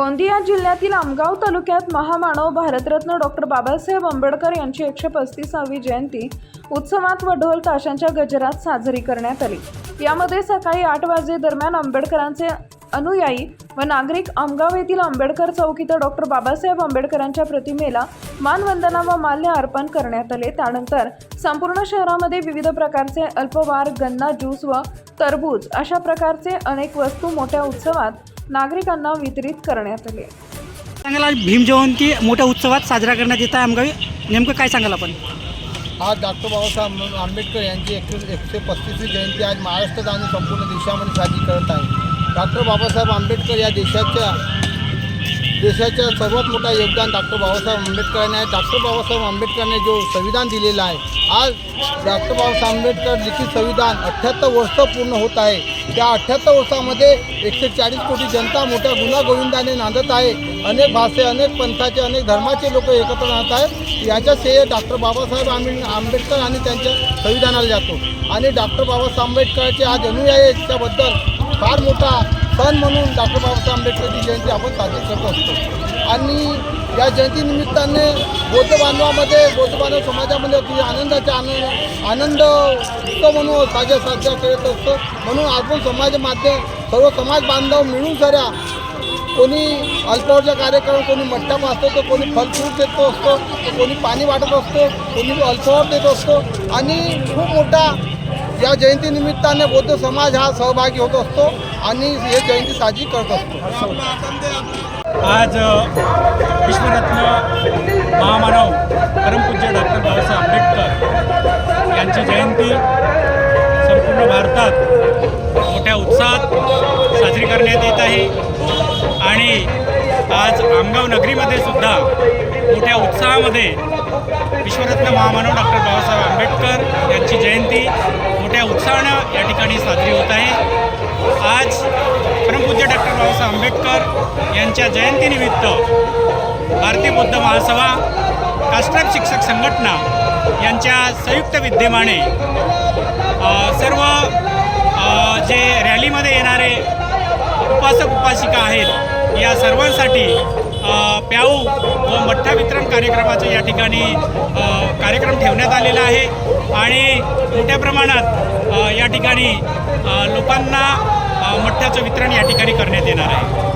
गोंदिया जिल्ह्यातील आमगाव तालुक्यात महामानव भारतरत्न डॉक्टर बाबासाहेब आंबेडकर यांची 135वी जयंती उत्सवात व ढोल ताशांच्या गजरात साजरी करण्यात आली। यामध्ये सकाळी 8 वाजे दरम्यान आंबेडकरांचे अनुयायी व नागरिक आमगाव येथील आंबेडकर चौक इथं डॉक्टर बाबासाहेब आंबेडकरांच्या प्रतिमेला मानवंदना व माल्य अर्पण करण्यात आले। त्यानंतर संपूर्ण शहरामध्ये विविध प्रकारचे अल्पहार, गन्ना ज्यूस व टरबूज अशा प्रकारचे अनेक वस्तू मोठ्या उत्सवात नागरिकांना वितरित करण्यात आले। सांगाल आज भीम जयंती मोठ्या उत्सवात साजरा करण्यात येत आहे आमगावी, नेमकं काय सांगाल आपण? आज डॉक्टर बाबासाहेब आंबेडकर यांची 135वी जयंती आज महाराष्ट्रात आणि संपूर्ण देशामध्ये साजरी करत आहे। डॉक्टर बाबासाहेब आंबेडकर या देशाच्या सर्वात मोठा योगदान डॉक्टर बाबासाहेब आंबेडकरांनी आहे। डॉक्टर बाबासाहेब आंबेडकरांनी जो संविधान दिलेला आहे, आज डॉक्टर बाबासाहेब आंबेडकर लिखित संविधान 78 वर्ष पूर्ण होत आहे। त्या 78 वर्षामध्ये 140 कोटी जनता मोठ्या गुण्यागोविंदाने नांदत आहे। अनेक भाषे, अनेक पंथाचे, अनेक धर्माचे लोक एकत्र राहत आहेत। याच्या श्रेय डॉक्टर बाबासाहेब आंबेडकर आणि त्यांच्या संविधानाला जातो। आणि डॉक्टर बाबासाहेब आंबेडकरचे आज अनुयायी याच्याबद्दल फार मोठा सण म्हणून डॉक्टर बाबासाहेब आंबेडकरची जयंती आपण साजरी करत असतो। आणि या जयंतीनिमित्ताने बौद्ध बांधव समाजामध्ये अति आनंदाचा आनंद उत्सव म्हणून साजरा करत असतो। म्हणून आपण सर्व समाज बांधव मिळून जरा कोणी अल्पहारचा कार्यक्रम, कोणी मंडप असतो, तर कोणी फलफ्रूट देतो असतो, तर कोणी पाणी वाटत असतो, कोणी अल्पहार देत असतो। आणि खूप मोठा या जयंतीनिमित्ताने बौद्ध समाज हा सहभागी होत असतो आणि हे जयंती साजरी करत असतो। आज विश्वरत्न महामानव परमपूज्य डॉक्टर बाबासाहेब आंबेडकर यांची जयंती संपूर्ण भारतात मोठ्या उत्साहात साजरी करण्यात येत आहे। आणि आज आमगाव नगरीमध्ये सुद्धा मोठ्या उत्साहामध्ये विश्वरत्न महामानव डॉक्टर बाबासाहेब आंबेडकर यांची जयंती मोठ्या उत्साहानं या ठिकाणी साजरी होत आहे। आज परमपूज्य डॉक्टर बाबासाहेब आंबेडकर यांच्या जयंतीनिमित्त भारतीय बौद्ध महासभा, कास्ट्रब शिक्षक संघटना यांच्या संयुक्त विद्यमाने सर्व जे रॅलीमध्ये येणारे उपासक उपासिका आहेत या सर्वांसाठी प्याऊ व मठ्ठा वितरण कार्यक्रमाचं या ठिकाणी कार्यक्रम ठेवण्यात आलेला आहे। आणि मोठ्या प्रमाणात या ठिकाणी लोकांना मठ्ठ्याचं वितरण या ठिकाणी करण्यात येणार आहे।